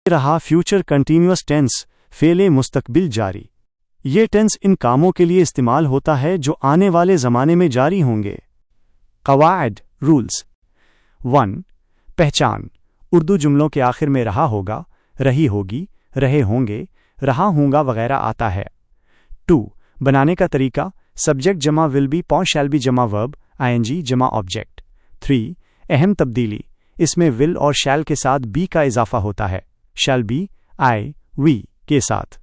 रहा future continuous tense फेले मुस्तकबिल जारी। ये टेंस इन कामों के लिए इस्तेमाल होता है जो आने वाले ज़माने में जारी होंगे। क़वाइद रूल्स। 1. पहचान। उर्दू जुमलों के आखिर में रहा होगा, रही होगी, रहे होंगे, रहा होगा वगैरह आता है। 2. बनाने का तरीका। सब्जेक्ट जमा विल बी पॉ शैल बी जमा वर्ब आईएनजी जमा ऑब्जेक्ट। 3. अहम तब्दीली। इसमें विल और शैल के साथ बी का इजाफा होता है। शैल बी आई वी के साथ,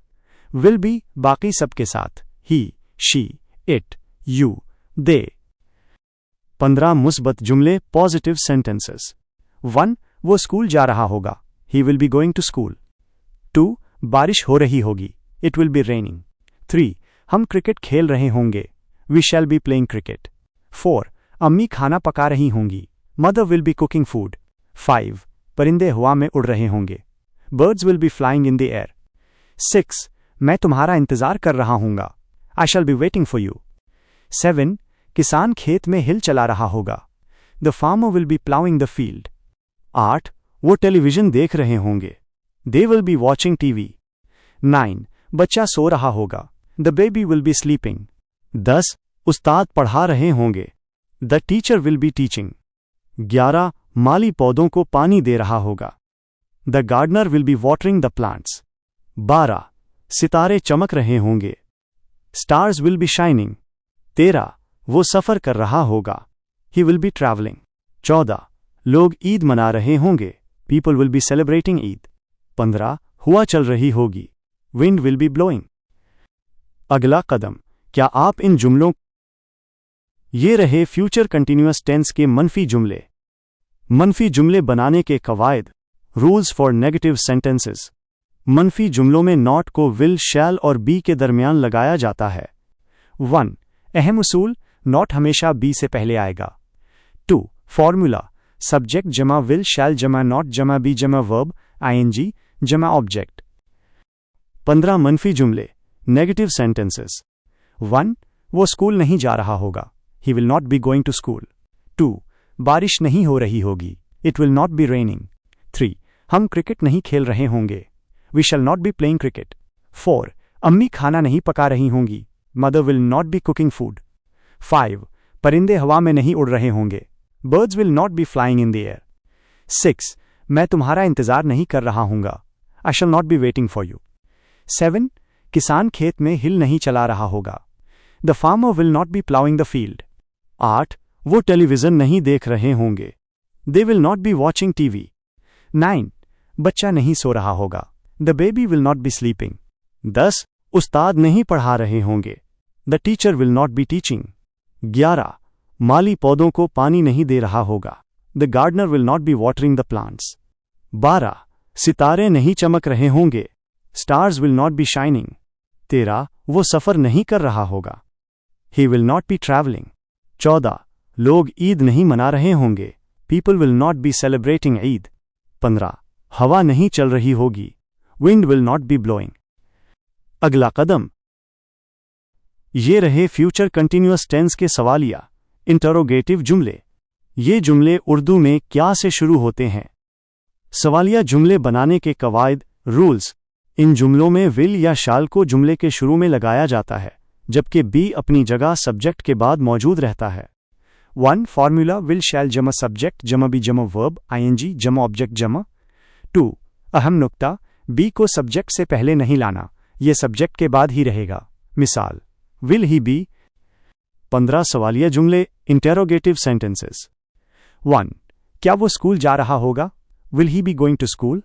विल बी बाकी सब के साथ, ही शी इट यू दे। 15 मुस्बत जुमले पॉजिटिव सेंटेंसेस। 1. वो स्कूल जा रहा होगा, he will be going to school. 2. बारिश हो रही होगी, इट विल बी रेनिंग। 3. हम क्रिकेट खेल रहे होंगे, we shall be playing cricket. 4. अम्मी खाना पका रही होंगी, mother will be cooking food. 5. परिंदे हवा में उड़ रहे होंगे, birds will be flying in the air. 6. मैं तुम्हारा इंतजार कर रहा हूंगा, I shall be waiting for you. 7. किसान खेत में हिल चला रहा होगा, the farmer will be ploughing the field. 8. वो टेलीविजन देख रहे होंगे, they will be watching TV. 9. बच्चा सो रहा होगा, the baby will be sleeping. 10. उस्ताद पढ़ा रहे होंगे, the teacher will be teaching. 11. माली पौधों को पानी दे रहा होगा, the gardener will be watering the plants. 12. सितारे चमक रहे होंगे, स्टार्स विल बी शाइनिंग। 13. वो सफर कर रहा होगा, ही विल बी ट्रैवलिंग। 14. लोग ईद मना रहे होंगे, people will be celebrating Eid. 15. हुआ चल रही होगी, विंड विल बी ब्लोइंग। अगला कदम। क्या आप इन जुमलों। ये रहे फ्यूचर कंटीन्यूअस टेंस के मनफी जुमले। मनफी जुमले बनाने के कवायद। Rules for negative sentences. मनफी जुमलों में नॉट को विल, शैल और बी के दरमियान लगाया जाता है। 1. अहम उसूल। नॉट हमेशा बी से पहले आएगा। 2. फॉर्मूला। सब्जेक्ट जमा विल, शैल जमा नॉट जमा बी जमा वर्ब आईएनजी जमा ऑब्जेक्ट। 15 मनफी जुमले नेगेटिव सेंटेंसेस। 1. वो स्कूल नहीं जा रहा होगा, he will not be going to school. 2. बारिश नहीं हो रही होगी, it will not be raining. 3. हम क्रिकेट नहीं खेल रहे होंगे, we shall not be playing cricket. 4. अम्मी खाना नहीं पका रही होंगी, mother will not be cooking food. 5. परिंदे हवा में नहीं उड़ रहे होंगे, birds will not be flying in the air. 6. मैं तुम्हारा इंतजार नहीं कर रहा हूंगा, I shall not be waiting for you. 7. किसान खेत में हिल नहीं चला रहा होगा, the farmer will not be ploughing the field. 8. वो टेलीविजन नहीं देख रहे होंगे, they will not be watching TV. 9. बच्चा नहीं सो रहा होगा, the baby will not be sleeping. 10. उस्ताद नहीं पढ़ा रहे होंगे, the teacher will not be teaching. 11. माली पौधों को पानी नहीं दे रहा होगा, the gardener will not be watering the plants. 12. सितारे नहीं चमक रहे होंगे, stars will not be shining. 13. वो सफर नहीं कर रहा होगा, he will not be travelling. 14. लोग ईद नहीं मना रहे होंगे, people will not be celebrating Eid. 15. हवा नहीं चल रही होगी, wind will not be blowing. अगला कदम। ये रहे फ्यूचर कंटीन्यूअस टेंस के सवालिया इंटरोगेटिव जुमले। ये जुमले उर्दू में क्या से शुरू होते हैं। सवालिया जुमले बनाने के कवायद। रूल्स। इन जुमलों में विल या शाल को जुमले के शुरू में लगाया जाता है, जबकि बी अपनी जगह सब्जेक्ट के बाद मौजूद रहता है। 1. फॉर्मूला विल शैल जमा सब्जेक्ट जमा बी जमा वर्ब आईएनजी जमा ऑब्जेक्ट जमा। 2. अहम नुक्ता। बी को सब्जेक्ट से पहले नहीं लाना, यह सब्जेक्ट के बाद ही रहेगा। मिसाल, विल ही बी। 15 सवालिया जुमले इंटेरोगेटिव सेंटेंसेस। 1. क्या वो स्कूल जा रहा होगा, will he be going to school.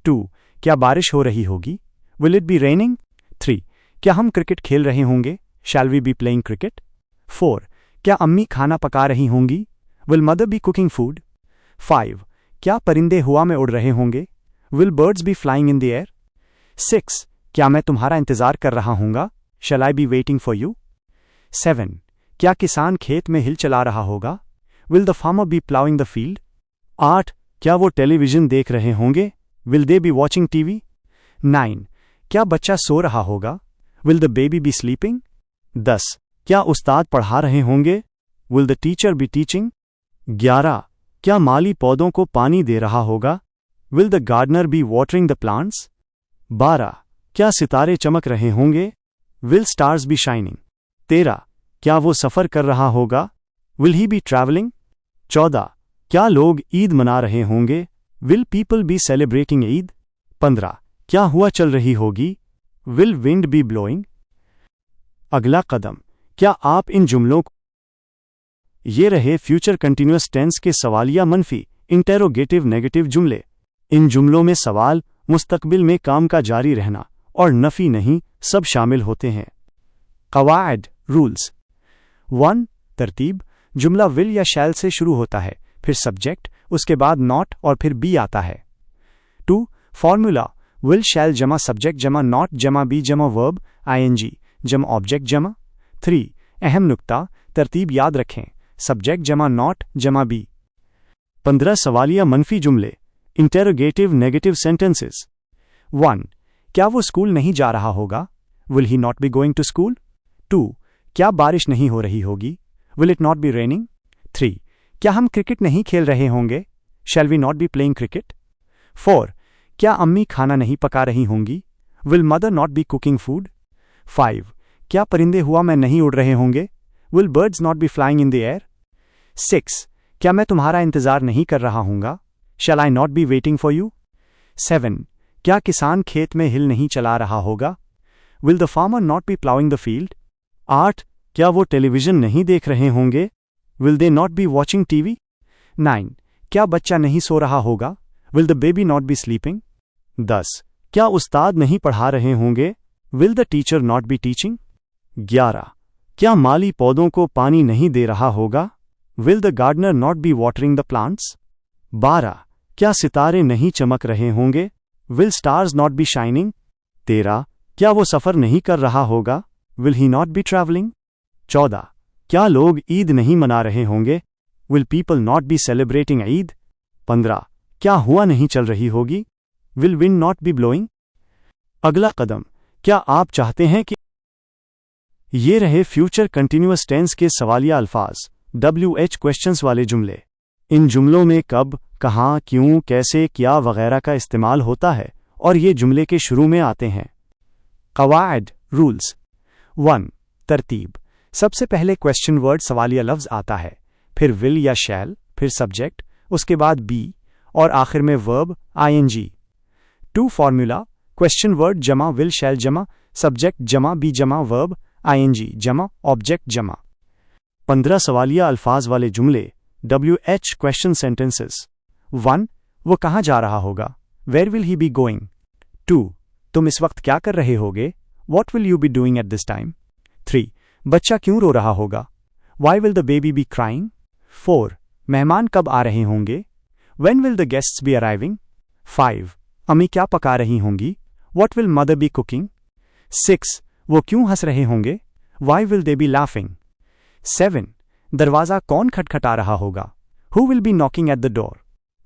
2. क्या बारिश हो रही होगी, विल इट बी रेनिंग। 3. क्या हम क्रिकेट खेल रहे होंगे, shall we be playing cricket. 4. क्या अम्मी खाना पका रही होंगी, will mother be cooking food. 5. क्या परिंदे हवा में उड़ रहे होंगे, will birds be flying in the air. 6. क्या मैं तुम्हारा इंतजार कर रहा हूंगा, shall I be waiting for you. 7. क्या किसान खेत में हिल चला रहा होगा, will the farmer be ploughing the field. 8. क्या वो टेलीविजन देख रहे होंगे, will they be watching TV. 9. क्या बच्चा सो रहा होगा, will the baby be sleeping. 10. क्या उस्ताद पढ़ा रहे होंगे, will the teacher be teaching. 11. क्या माली पौधों को पानी दे रहा होगा, will the gardener be watering the plants? 12. क्या सितारे चमक रहे होंगे? Will stars be shining? 13. क्या वो सफ़र कर रहा होगा? Will he be travelling? 14. क्या लोग ईद मना रहे होंगे? Will people be celebrating Eid? 15. क्या हुआ चल रही होगी? Will wind be blowing? अगला कदम, क्या आप इन जुमलों को ये रहे फ्यूचर कंटिन्यूअस टेंस के सवालिया मनफी इंटेरोगेटिव नेगेटिव जुमले। इन जुमलों में सवाल, मुस्तकबिल में काम का जारी रहना और नफ़ी नहीं सब शामिल होते हैं। कवायद रूल्स। 1. तरतीब। जुमला विल या शैल से शुरू होता है, फिर सब्जेक्ट, उसके बाद नॉट और फिर बी आता है। 2. फॉर्मूला। विल शैल जमा सब्जेक्ट जमा नॉट जमा बी जमा वर्ब आईएनजी जमा ऑब्जेक्ट जमा। 3. अहम नुक्ता, तरतीब याद रखें, सब्जेक्ट जमा नॉट जमा बी। 15 सवालिया मनफी जुमले इंटेरोगेटिव नेगेटिव सेंटेंसेस। 1. क्या वो स्कूल नहीं जा रहा होगा? Will he not be going to school? 2. क्या बारिश नहीं हो रही होगी? Will it not be raining? 3. क्या हम क्रिकेट नहीं खेल रहे होंगे? Shall we not be playing cricket? 4. क्या अम्मी खाना नहीं पका रही होंगी? Will mother not be cooking food? 5. क्या परिंदे हुआ में नहीं उड़ रहे होंगे? Will birds not be flying in the air? 6. क्या मैं तुम्हारा इंतजार नहीं कर रहा हूंगा? Shall I not be waiting for you? 7. क्या किसान खेत में हिल नहीं चला रहा होगा? Will the farmer not be ploughing the field? 8. क्या वो टेलीविजन नहीं देख रहे होंगे? Will they not be watching TV? 9. क्या बच्चा नहीं सो रहा होगा? Will the baby not be sleeping? 10. क्या उस्ताद नहीं पढ़ा रहे होंगे? Will the teacher not be teaching? 11. क्या माली पौधों को पानी नहीं दे रहा होगा? Will the gardener not be watering the plants? 12. क्या सितारे नहीं चमक रहे होंगे? Will stars not be shining? 13. क्या वो सफ़र नहीं कर रहा होगा? Will he not be travelling? 14. क्या लोग ईद नहीं मना रहे होंगे? Will people not be celebrating Eid? 15. क्या हुआ नहीं चल रही होगी? Will wind not be blowing? अगला कदम, क्या आप चाहते हैं कि ये रहे फ्यूचर कंटिन्यूअस टेंस के सवालिया अल्फाज WH क्वेश्चंस वाले जुमले। इन जुमलों में कब, कहाँ, क्यों, कैसे, क्या वगैरह का इस्तेमाल होता है और ये जुमले के शुरू में आते हैं। कवायद रूल्स। 1. तरतीब। सबसे पहले क्वेश्चन वर्ड सवालिया लफ्ज़ आता है, फिर विल या शैल, फिर सब्जेक्ट, उसके बाद बी और आखिर में verb I N G. 2. Formula. Question word जमा विल शैल जमा सब्जेक्ट जमा बी जमा वर्ब आईएनजी जमा ऑब्जेक्ट जमा। 15 सवालिया अल्फाज वाले जुमले WH क्वेश्चन सेंटेंसेस। 1. वो कहाँ जा रहा होगा? Where will he be going? 2. तुम इस वक्त क्या कर रहे होगे? What will you be doing at this time? 3. बच्चा क्यों रो रहा होगा? Why will the baby be crying? 4. मेहमान कब आ रहे होंगे? When will the guests be arriving? 5. अम्मी क्या पका रही होंगी? What will mother be cooking? 6. वो क्यों हंस रहे होंगे? Why will they B laughing? 7. दरवाज़ा कौन खटखटा रहा होगा? Who will be knocking at the door?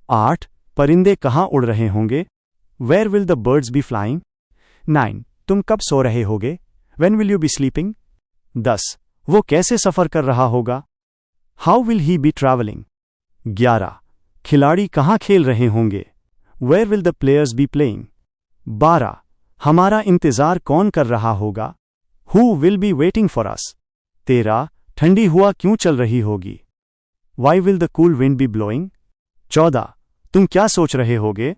8. परिंदे कहाँ उड़ रहे होंगे? Where will the birds be flying? 9. तुम कब सो रहे होगे? When will you be sleeping? 10. वो कैसे सफ़र कर रहा होगा? How will he be travelling? 11. खिलाड़ी कहाँ खेल रहे होंगे? Where will the players be playing? 12. हमारा इंतज़ार कौन कर रहा होगा? Who will B waiting for us? 13. ठंडी हुआ क्यों चल रही होगी? Why will the cool wind be blowing? 14. तुम क्या सोच रहे होगे?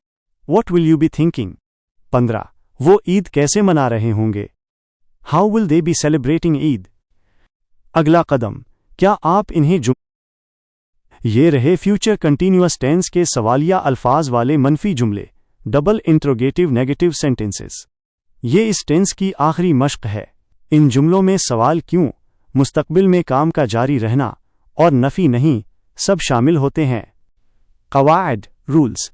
What will you be thinking? 15. वो ईद कैसे मना रहे होंगे? How will they be celebrating Eid? अगला कदम, क्या आप इन्हें ये रहे फ्यूचर कंटिन्यूअस टेंस के सवालिया अल्फाज वाले मनफी जुमले डबल इंट्रोगेटिव नेगेटिव सेंटेंसेस। ये इस टेंस की आखिरी मश्क है। इन जुमलों में सवाल क्यों, मुस्तकबिल में काम का जारी रहना और नफ़ी नहीं सब शामिल होते हैं। कवायद रूल्स।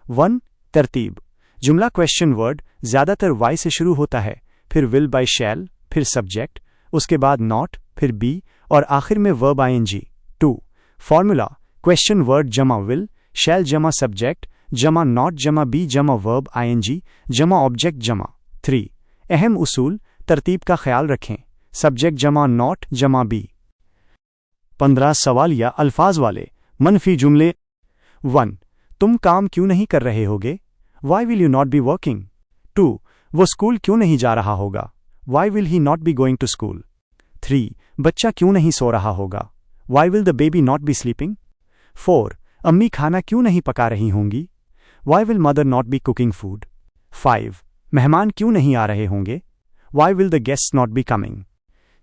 1. तरतीब। जुमला क्वेश्चन वर्ड ज़्यादातर वाई से शुरू होता है, फिर विल बाय शैल, फिर सब्जेक्ट, उसके बाद नॉट, फिर बी और आखिर में verb I N G. 2. Formula. Question word जमा विल शैल जमा सब्जेक्ट जमा नॉट जमा बी जमा वर्ब आईएनजी जमा ऑब्जेक्ट जमा। 3. अहम उसूल, तरतीब का ख्याल रखें, सब्जेक्ट जमा नॉट जमा बी। 15 सवालिया अल्फाज वाले मनफी जुमले। 1. तुम काम क्यों नहीं कर रहे होगे? Why will you not be working? 2. वो स्कूल क्यों नहीं जा रहा होगा? Why will he not be going to school? 3. बच्चा क्यों नहीं सो रहा होगा? Why will the baby not be sleeping? 4. अम्मी खाना क्यों नहीं पका रही होंगी? Why will mother not be cooking food? 5. मेहमान क्यों नहीं आ रहे होंगे? Why will the guests not be coming?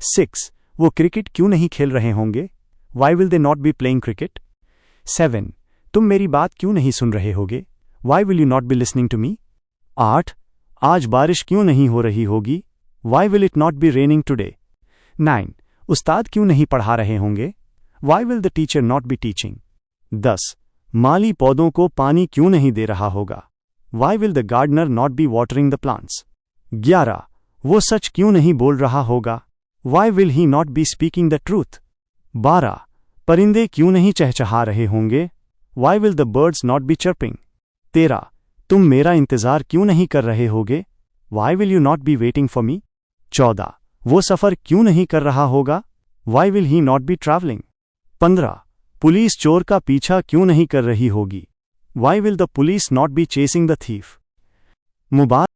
6. वो क्रिकेट क्यों नहीं खेल रहे होंगे? Why will they not be playing cricket? 7. तुम मेरी बात क्यों नहीं सुन रहे होगे? Why will you not be listening to me? 8. आज बारिश क्यों नहीं हो रही होगी? Why will it not be raining today? 9. उस्ताद क्यों नहीं पढ़ा रहे होंगे? Why will the teacher not be teaching? 10. माली पौधों को पानी क्यों नहीं दे रहा होगा? Why will the gardener not be watering the plants? 11. वो सच क्यों नहीं बोल रहा होगा? Why will he not be speaking the truth? 12. परिंदे क्यों नहीं चहचहा रहे होंगे? Why will the birds not be chirping? 13. तुम मेरा इंतजार क्यों नहीं कर रहे होगे? Why will you not be waiting for me? 14. वो सफ़र क्यों नहीं कर रहा होगा? Why will he not be travelling? 15. Police चोर का पीछा क्यों नहीं कर रही होगी? Why will the police not be chasing the thief? Mubarak